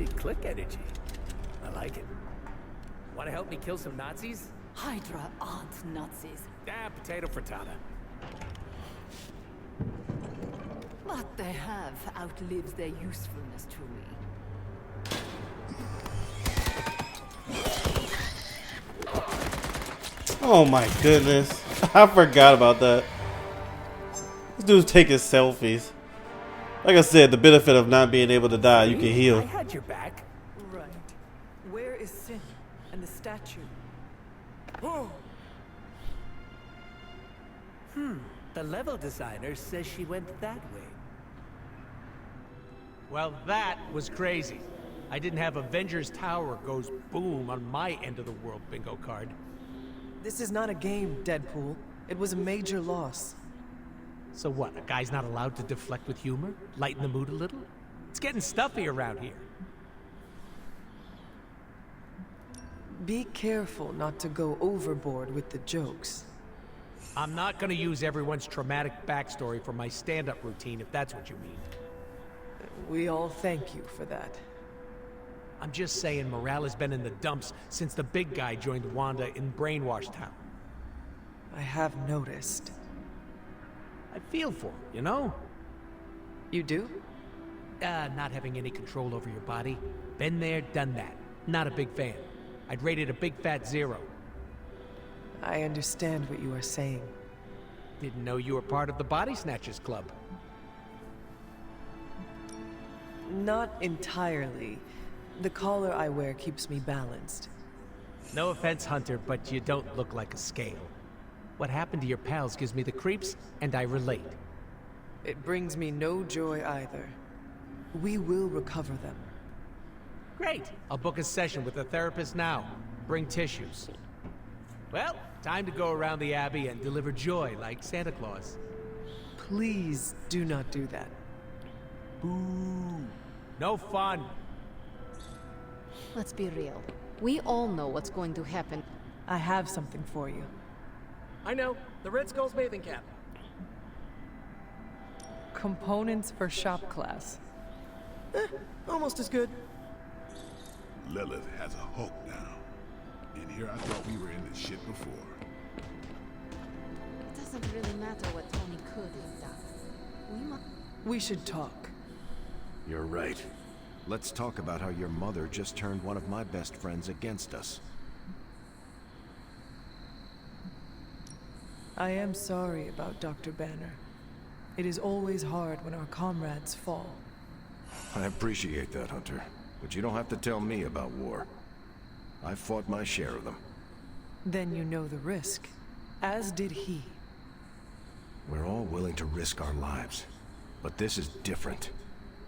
Hey, click energy. I like it. Want to help me kill some Nazis? Hydra aren't Nazis. Ah, potato frittata. But they have outlived their usefulness to me. Oh my goodness. I forgot about that. This dude's taking selfies. Like I said, the benefit of not being able to die, you can I heal. had your back. Right. Where is Sin and the statue? Oh. The level designer says she went that way. Well, that was crazy. I didn't have Avengers Tower goes boom on my end of the world bingo card. This is not a game, Deadpool. It was a major loss. So what, a guy's not allowed to deflect with humor? Lighten the mood a little? It's getting stuffy around here. Be careful not to go overboard with the jokes. I'm not gonna use everyone's traumatic backstory for my stand-up routine, if that's what you mean. We all thank you for that. I'm just saying morale has been in the dumps since the big guy joined Wanda in Brainwash Town. I have noticed. I feel for him, you know? You do? Not having any control over your body. Been there, done that. Not a big fan. I'd rate it a big fat 0. I understand what you are saying. Didn't know you were part of the Body Snatchers Club. Not entirely. The collar I wear keeps me balanced. No offense, Hunter, but you don't look like a scale. What happened to your pals gives me the creeps, and I relate. It brings me no joy either. We will recover them. Great! I'll book a session with a therapist now. Bring tissues. Well, time to go around the Abbey and deliver joy like Santa Claus. Please do not do that. Boo! No fun! Let's be real. We all know what's going to happen. I have something for you. I know. The Red Skull's bathing cap. Components for shop class. Almost as good. Lilith has a hook now. And here I thought we were in this shit before. It doesn't really matter what Tony could have done. We should talk. You're right. Let's talk about how your mother just turned one of my best friends against us. I am sorry about Dr. Banner. It is always hard when our comrades fall. I appreciate that, Hunter. But you don't have to tell me about war. I fought my share of them. Then you know the risk, as did he. We're all willing to risk our lives. But this is different.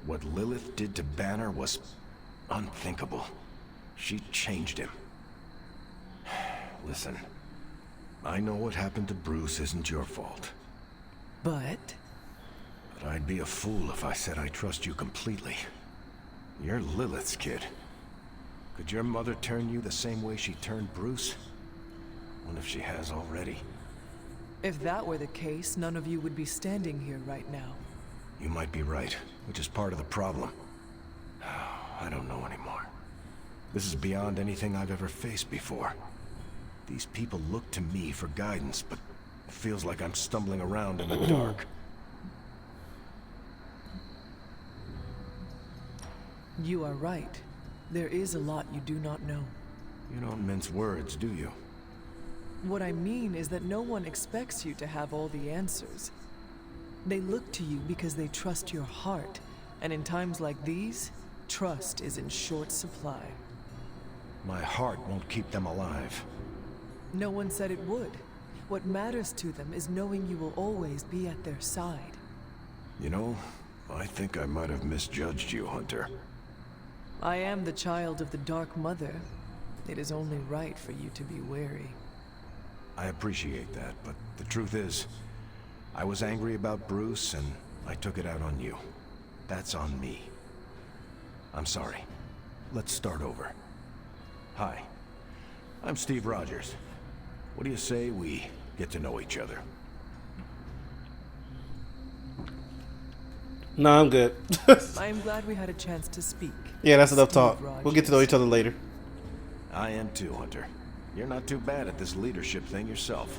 What Lilith did to Banner was unthinkable. She changed him. Listen, I know what happened to Bruce isn't your fault. But I'd be a fool if I said I trust you completely. You're Lilith's kid. Could your mother turn you the same way she turned Bruce? What if she has already? if that were the case, none of you would be standing here right now. You might be right, which is part of the problem. I don't know anymore. This is beyond anything I've ever faced before. These people look to me for guidance, but it feels like I'm stumbling around in the dark. You are right. There is a lot you do not know. You don't mince words, do you? What I mean is that no one expects you to have all the answers. They look to you because they trust your heart, and in times like these, trust is in short supply. My heart won't keep them alive. No one said it would. What matters to them is knowing you will always be at their side. You know, I think I might have misjudged you, Hunter. I am the child of the Dark Mother. It is only right for you to be wary. I appreciate that, but the truth is, I was angry about Bruce, and I took it out on you. That's on me. I'm sorry. Let's start over. Hi, I'm Steve Rogers. What do you say we get to know each other? No, I'm good. I am glad we had a chance to speak. Yeah, that's enough Steve talk. We'll get to know Rogers. each other later. I am too, Hunter. You're not too bad at this leadership thing yourself.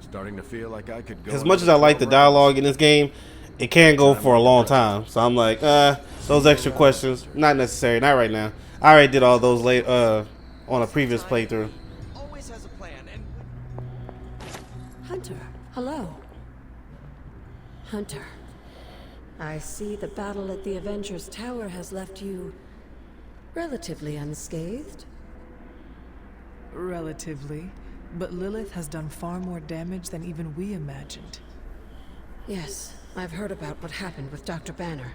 Starting to feel like I could go. As much as I like the dialogue in this game, it can go for a long time. So I'm like, those extra questions, not necessary. Not right now. I already did all those late on a previous playthrough. Always has a plan, and Hunter, hello. Hunter, I see the battle at the Avengers Tower has left you relatively unscathed. Relatively, but Lilith has done far more damage than even we imagined. Yes, I've heard about what happened with Dr. Banner.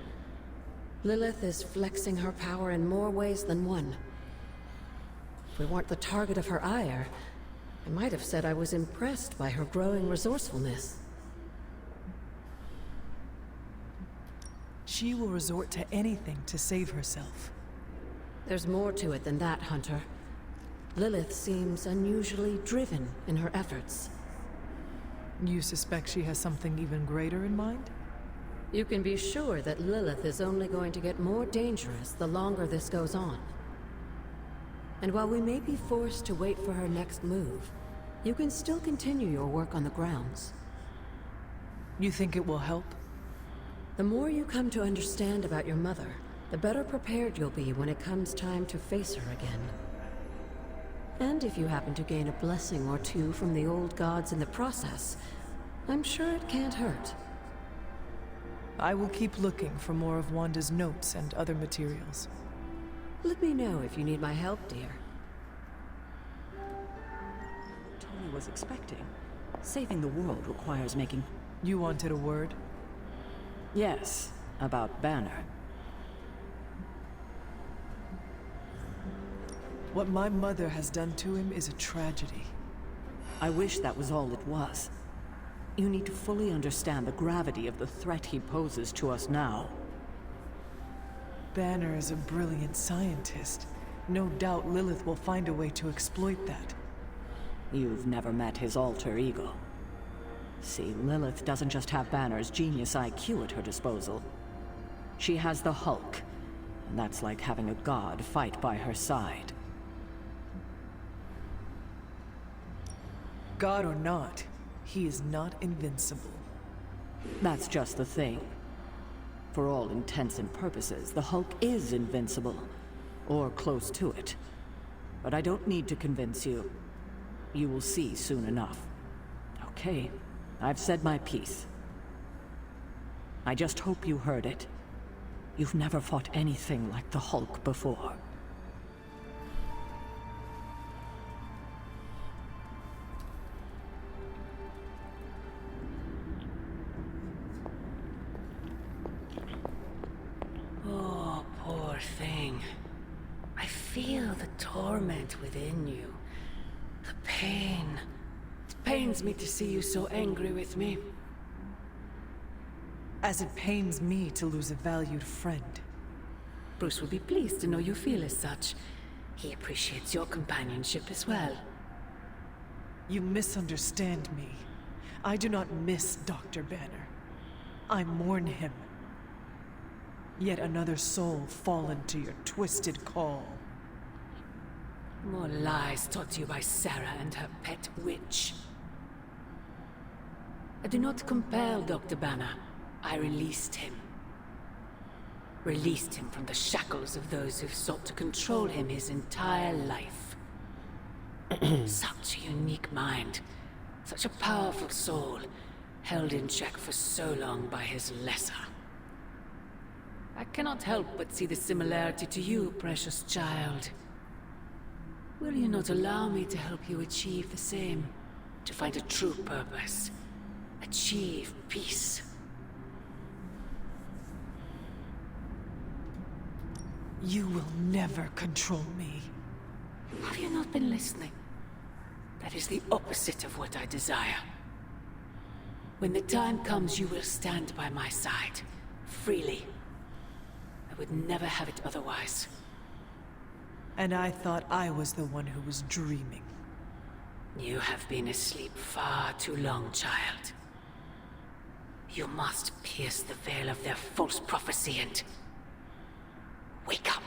Lilith is flexing her power in more ways than one. If we weren't the target of her ire, I might have said I was impressed by her growing resourcefulness. She will resort to anything to save herself. There's more to it than that, Hunter. Lilith seems unusually driven in her efforts. You suspect she has something even greater in mind? You can be sure that Lilith is only going to get more dangerous the longer this goes on. And while we may be forced to wait for her next move, you can still continue your work on the grounds. You think it will help? The more you come to understand about your mother, the better prepared you'll be when it comes time to face her again. And if you happen to gain a blessing or two from the old gods in the process, I'm sure it can't hurt. I will keep looking for more of Wanda's notes and other materials. Let me know if you need my help, dear. Tony was expecting. Saving the world requires making... You wanted a word? Yes, about Banner. What my mother has done to him is a tragedy. I wish that was all it was. You need to fully understand the gravity of the threat he poses to us now. Banner is a brilliant scientist. No doubt Lilith will find a way to exploit that. You've never met his alter ego. See, Lilith doesn't just have Banner's genius IQ at her disposal. She has the Hulk, and that's like having a god fight by her side. God or not, he is not invincible. That's just the thing. For all intents and purposes, the Hulk is invincible. Or close to it. But I don't need to convince you. You will see soon enough. Okay, I've said my piece. I just hope you heard it. You've never fought anything like the Hulk before. Oh, poor thing. I feel the torment within you. The pain. It pains me to see you so angry with me. As it pains me to lose a valued friend. Bruce will be pleased to know you feel as such. He appreciates your companionship as well. You misunderstand me. I do not miss Dr. Banner. I mourn him. Yet another soul fallen to your twisted call. More lies taught to you by Sarah and her pet witch. I do not compel Dr. Banner. I released him. Released him from the shackles of those who've sought to control him his entire life. Such a unique mind. Such a powerful soul. Held in check for so long by his lesser. I cannot help but see the similarity to you, precious child. Will you not allow me to help you achieve the same? To find a true purpose. Achieve peace. You will never control me. Have you not been listening? That is the opposite of what I desire. When the time comes, you will stand by my side. Freely. I would never have it otherwise. And I thought I was the one who was dreaming. You have been asleep far too long, child. You must pierce the veil of their false prophecy and wake up.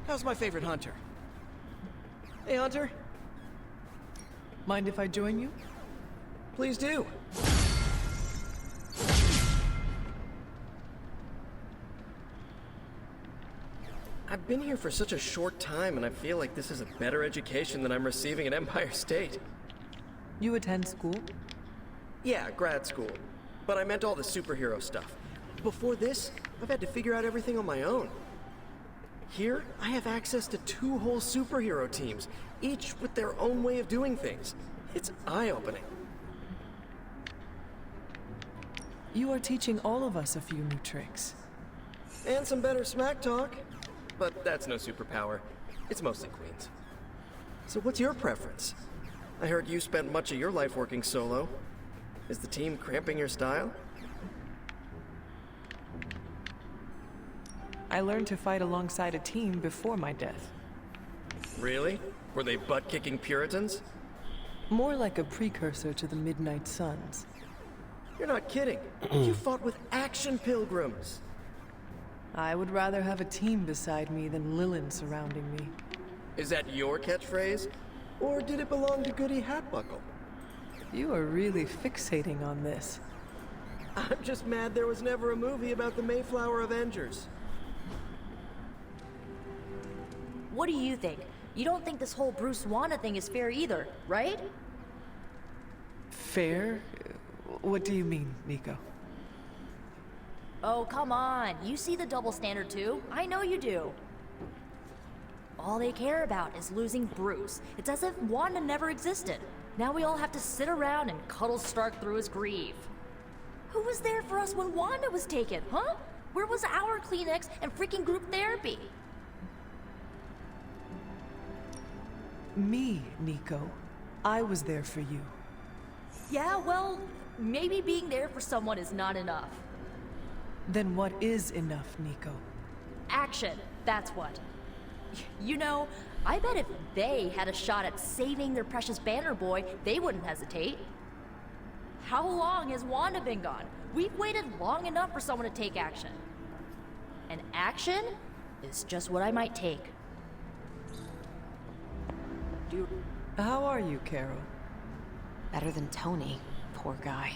How's my favorite hunter? Hey, Hunter. Mind if I join you? Please do. I've been here for such a short time, and I feel like this is a better education than I'm receiving at Empire State. You attend school? Yeah, grad school. But I meant all the superhero stuff. Before this, I've had to figure out everything on my own. Here, I have access to 2 whole superhero teams, each with their own way of doing things. It's eye-opening. You are teaching all of us a few new tricks. And some better smack talk. But that's no superpower. It's mostly Queens. So what's your preference? I heard you spent much of your life working solo. Is the team cramping your style? I learned to fight alongside a team before my death. Really? Were they butt-kicking Puritans? More like a precursor to the Midnight Suns. You're not kidding. You fought with action pilgrims. I would rather have a team beside me than Lilin surrounding me. Is that your catchphrase? Or did it belong to Goody Hatbuckle? You are really fixating on this. I'm just mad there was never a movie about the Mayflower Avengers. What do you think? You don't think this whole Bruce Wanda thing is fair either, right? Fair? What do you mean, Nico? Oh, come on. You see the double standard too. I know you do. All they care about is losing Bruce. It's as if Wanda never existed. Now we all have to sit around and cuddle Stark through his grief. Who was there for us when Wanda was taken, huh? Where was our Kleenex and freaking group therapy? Me, Nico. I was there for you. Yeah, well, maybe being there for someone is not enough. Then what is enough, Nico? Action, that's what. You know, I bet if they had a shot at saving their precious Banner Boy, they wouldn't hesitate. How long has Wanda been gone? We've waited long enough for someone to take action. And action is just what I might take. How are you, Carol? Better than Tony. Poor guy.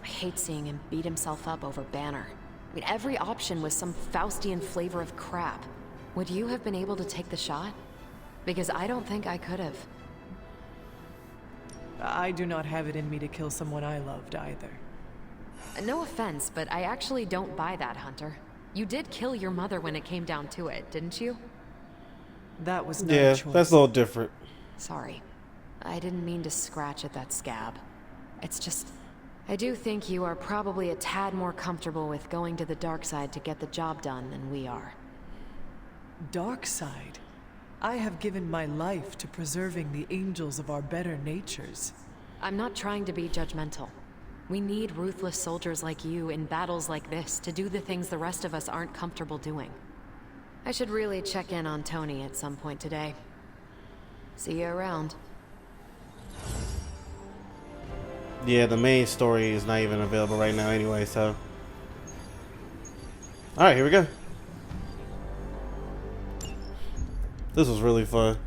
I hate seeing him beat himself up over Banner. I mean, every option was some Faustian flavor of crap. Would you have been able to take the shot? Because I don't think I could have. I do not have it in me to kill someone I loved either. No offense, but I actually don't buy that, Hunter. You did kill your mother when it came down to it, didn't you? That was not Yeah, a choice. that's a little different. Sorry. I didn't mean to scratch at that scab. It's just... I do think you are probably a tad more comfortable with going to the dark side to get the job done than we are. Dark side? I have given my life to preserving the angels of our better natures. I'm not trying to be judgmental. We need ruthless soldiers like you in battles like this to do the things the rest of us aren't comfortable doing. I should really check in on Tony at some point today. See you around. Yeah, the main story is not even available right now anyway, so. Alright, here we go. This was really fun.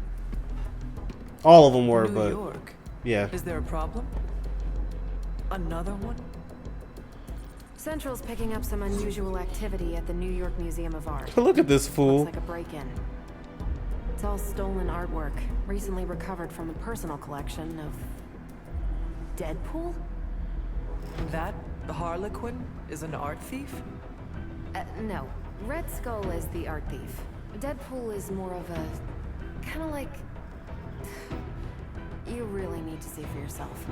All of them were, New but York. yeah. Is there a problem? Another one? Central's picking up some unusual activity at the New York Museum of Art. Look at this fool. Looks like a break-in. It's all stolen artwork, recently recovered from a personal collection of... Deadpool? That Harlequin is an art thief? No. Red Skull is the art thief. Deadpool is more of a... kind of like... You really need to see for yourself.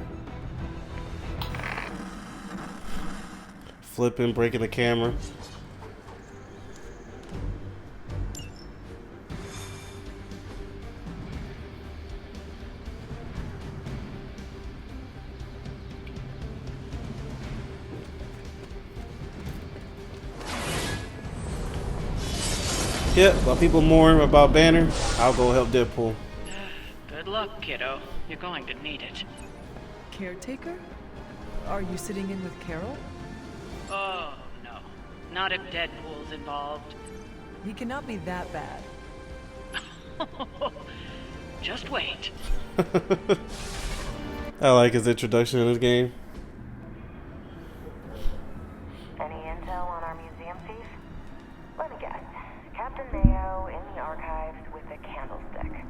Flipping, breaking the camera. Yep, while people mourn about Banner, I'll go help Deadpool. Good luck, kiddo. You're going to need it. Caretaker? Are you sitting in with Carol? Oh, no. Not if Deadpool's involved. He cannot be that bad. Just wait. I like his introduction in this game. Any intel on our museum thief? Let me guess. Captain Mayo in the archives with a candlestick.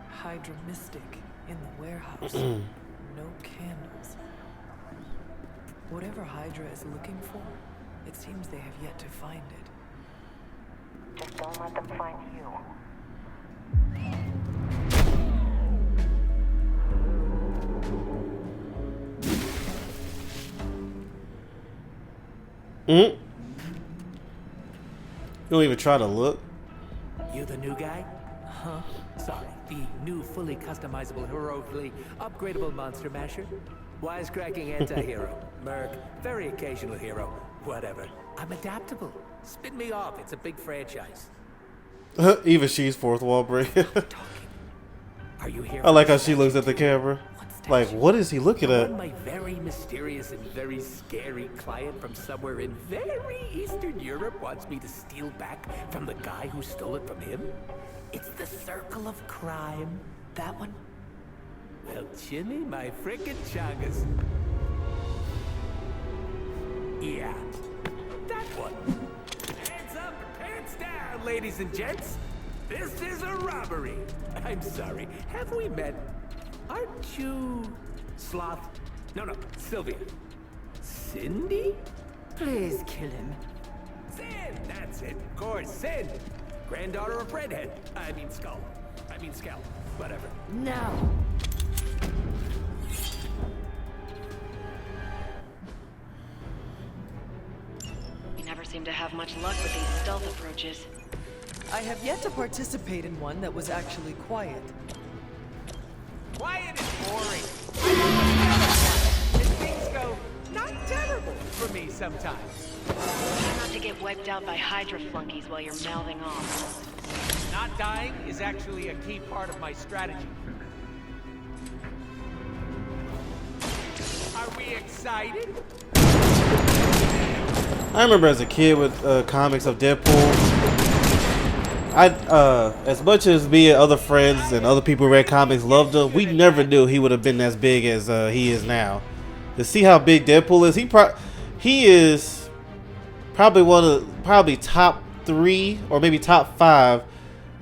Hydra Mystic in the warehouse. No candles. Whatever Hydra is looking for, it seems they have yet to find it. Just don't let them find you. You don't even try to look. You the new guy? Huh? Sorry, the new fully customizable, heroically upgradable monster masher? Wisecracking anti-hero. Merc, very occasional hero. Whatever. I'm adaptable. Spin me off, it's a big franchise. Even she's fourth wall break. Are you here? I like how she looks at the camera. Like, what is he looking at? My very mysterious and very scary client from somewhere in very Eastern Europe wants me to steal back from the guy who stole it from him? It's the circle of crime. That one? Well, Jimmy, my frickin' chungus. Yeah, that one. Hands up, pants down, ladies and gents. This is a robbery. I'm sorry, have we met? Aren't you Sloth? No, Sylvia. Cindy? Please kill him. Sin, that's it. Of course, Sin. Granddaughter of Redhead. I mean Skull. Whatever. No. You never seem to have much luck with these stealth approaches. I have yet to participate in one that was actually quiet. Quiet is boring. And things go not terrible for me sometimes. Try not to get wiped out by Hydra flunkies while you're mouthing off. Not dying is actually a key part of my strategy. Are we excited? I remember as a kid with comics of Deadpool. As much as me and other friends and other people who read comics loved him, we never knew he would have been as big as he is now. To see how big Deadpool is, he is probably top 3 or maybe top 5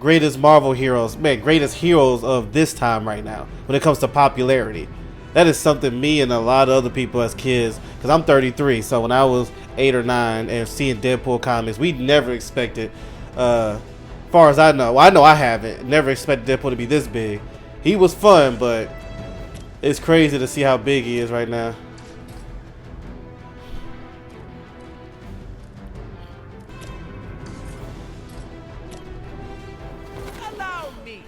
greatest Marvel heroes, greatest heroes of this time right now when it comes to popularity. That is something me and a lot of other people as kids, because I'm 33, so when I was 8 or 9 and seeing Deadpool comics, we never expected, far as I know, well, I know I haven't, never expected Deadpool to be this big. He was fun, but it's crazy to see how big he is right now. Allow me.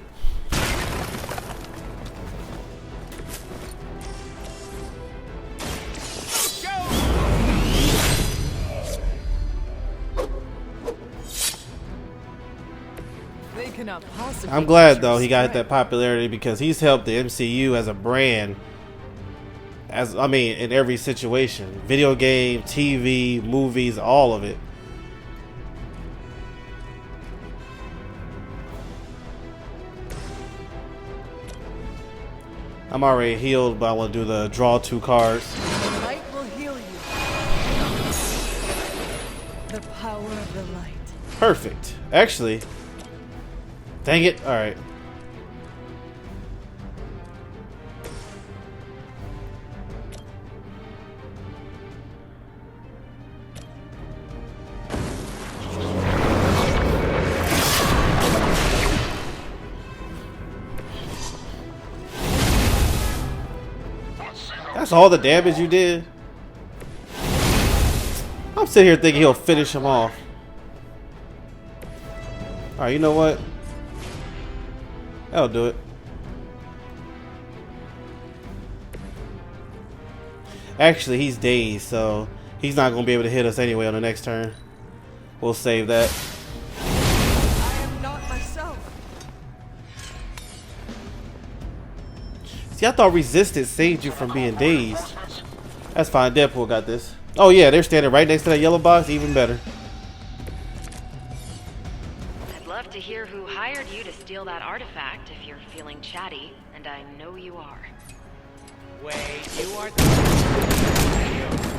They cannot possibly. I'm glad though he got that popularity because he's helped the MCU as a brand. In every situation, video game, TV, movies, all of it. I'm already healed, but I want to do the draw 2 cards. The light will heal you. The power of the light. Perfect. Actually, dang it. All right. That's all the damage you did? I'm sitting here thinking he'll finish him off. Alright, you know what? That'll do it. Actually, he's dazed, so he's not going to be able to hit us anyway on the next turn. We'll save that. I am not myself. See, I thought resistance saved you from being dazed. That's fine. Deadpool got this. Oh yeah, they're standing right next to that yellow box. Even better. I'd love to hear who hired you to steal that artifact if you're feeling chatty, and I know you are. Wait, you are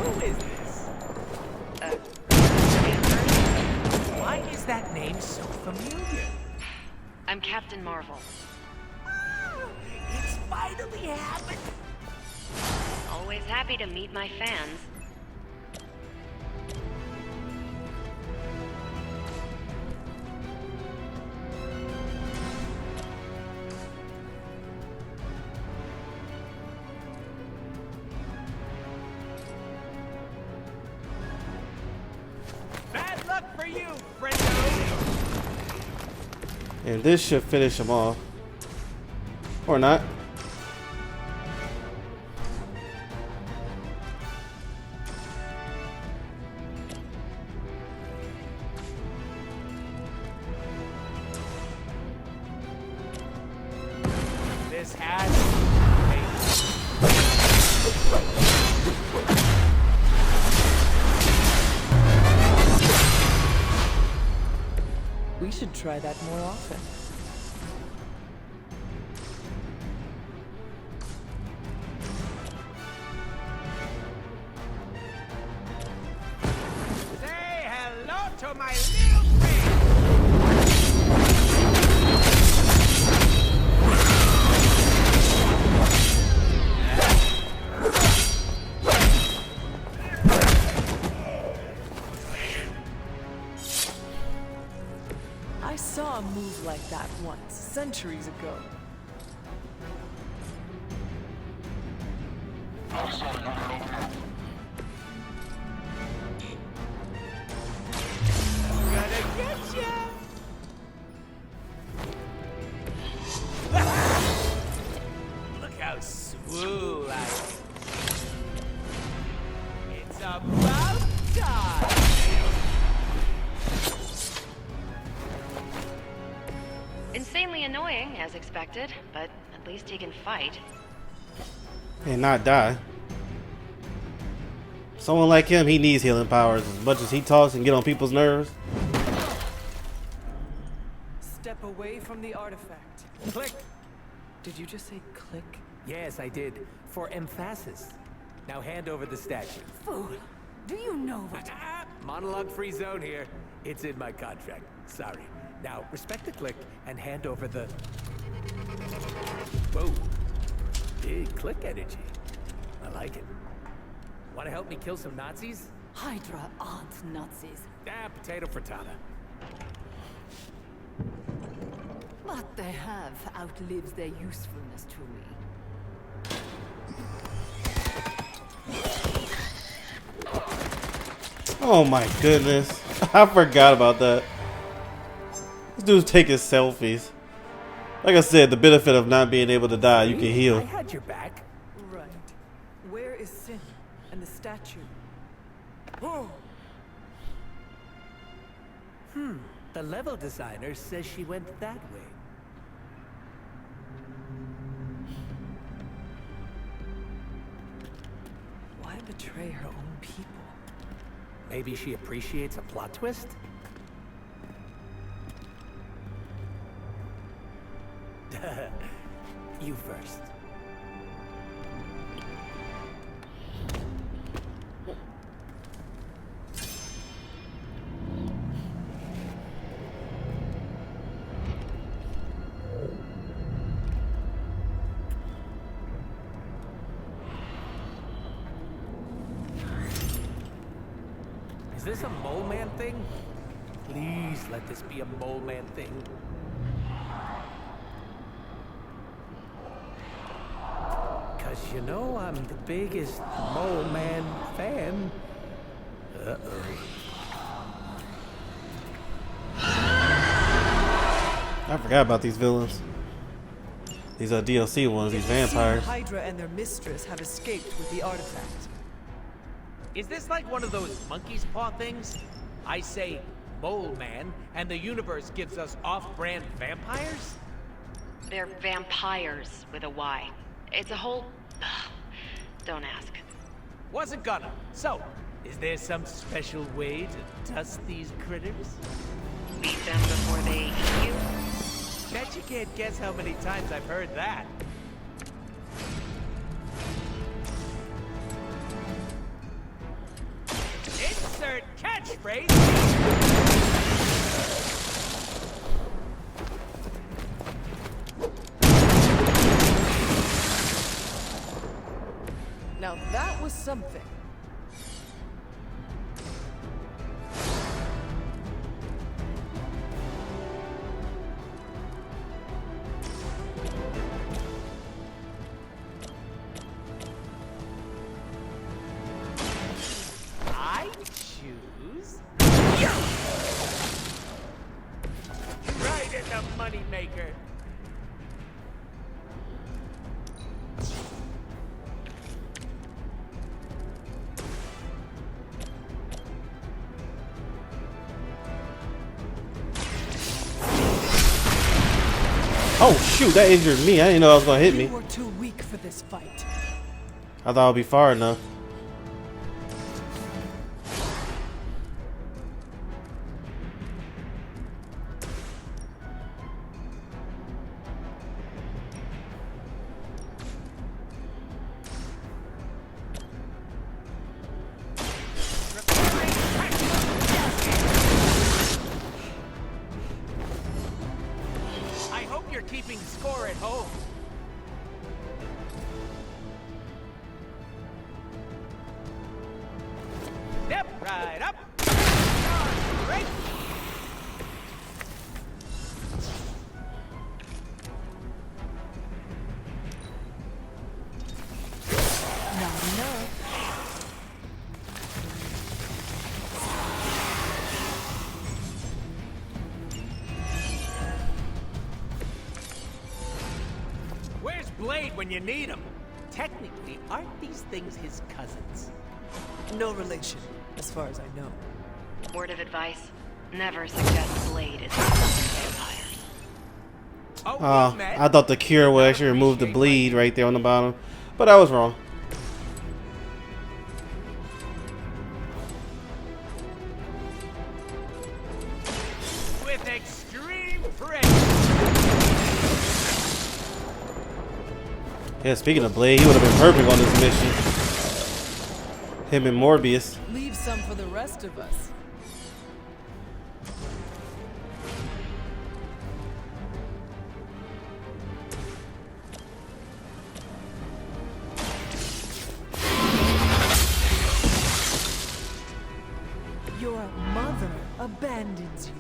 who is this? Why is that name so familiar? I'm Captain Marvel. It's finally happened. Always happy to meet my fans. Bad luck for you, friendo. And this should finish him off. Or not. This has We should try that more often. say hello to my little friend. I saw a move like that once, centuries ago. Gonna get ya. Look how swool I am. It's about time. Insanely annoying, as expected, but at least he can fight. And not die. Someone like him, he needs healing powers as much as he talks and get on people's nerves. Step away from the artifact. Click. Did you just say click? Yes, I did. For emphasis. Now hand over the statue. Fool, do you know what? Monologue-free zone here. It's in my contract. Sorry. Now respect the click and hand over the. Whoa. Big click energy. I like it. Want to help me kill some Nazis? Hydra aren't Nazis. Potato frittata. What they have outlives their usefulness to me. Oh my goodness. I forgot about that. This dude's taking selfies. Like I said, the benefit of not being able to die, you can I heal. had your back. Right. Where is Sin and the statue? Oh, The level designer says she went that way. why betray her own people? Maybe she appreciates a plot twist? You first. Is this a mole man thing? Please let this be a mole man thing. Cause you know I'm the biggest mole man fan. Uh-oh. I forgot about these villains. These are DLC ones, these vampires. Hydra and their mistress have escaped with the artifact. Is this like one of those monkey's paw things? I say mole man, and the universe gives us off-brand vampires? They're vampires with a Y. It's a whole... Don't ask. Wasn't gonna. So, is there some special way to dust these critters? Beat them before they eat you? Bet you can't guess how many times I've heard that. Insert catchphrase. Now that was something. I choose you! Right in the moneymaker. Oh shoot, that injured me. I didn't know that was gonna hit me. You were too weak for this fight. I thought I'd be far enough. I hope you're keeping score at home. Step right up. Right. Not enough. Where's Blade when you need him? Technically, aren't these things his cousins? No relation, as far as I know. Word of advice, never suggest Blade is vampires. Oh, we met. I thought the cure would actually remove the bleed right there on the bottom, but I was wrong. With extreme pressure. Yeah, speaking of Blade, he would have been perfect on this mission. Him and Morbius. Leave some for the rest of us. Your mother abandons you.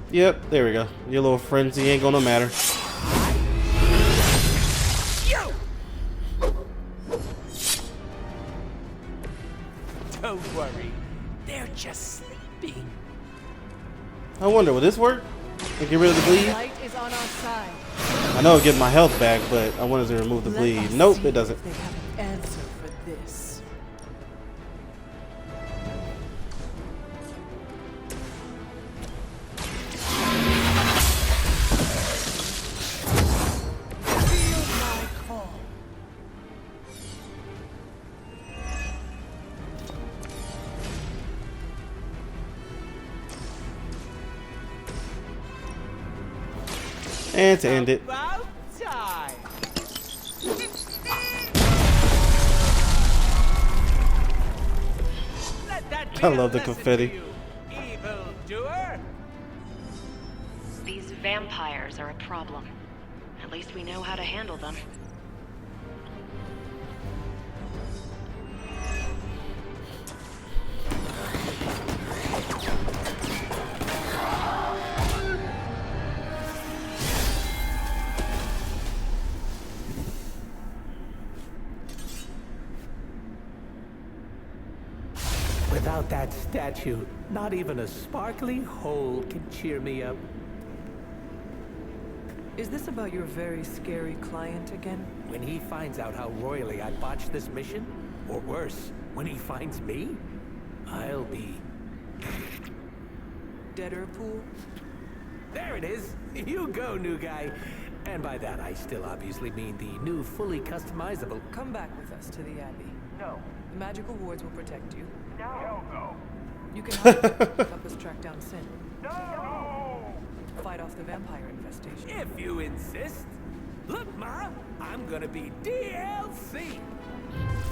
Yep, there we go. Your little frenzy ain't gonna matter. Don't worry, they're just sleeping. I wonder, will this work? To get rid of the bleed? Light is on our side. I know it'll get my health back, but I wanted to remove the Let bleed. us Nope, see it doesn't. if they have an answer for this. Feel my call. And to end it. About time. Let that be I a love the lesson confetti. to you, evildoer. These vampires are a problem. At least we know how to handle them. Without that statue, not even a sparkly hole can cheer me up. Is this about your very scary client again? When he finds out how royally I botched this mission, or worse, when he finds me, I'll be... DEADPOOL? There it is! You go, new guy! And by that, I still obviously mean the new, fully customizable... Come back with us to the Abbey. No. The magical wards will protect you. No. Hell no. You can help us track down Sin. No. Fight off the vampire infestation. If you insist. Look, Ma, I'm gonna be DLC.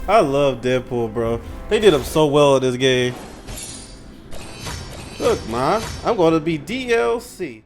I love Deadpool, bro. They did him so well in this game. Look, Ma, I'm gonna be DLC.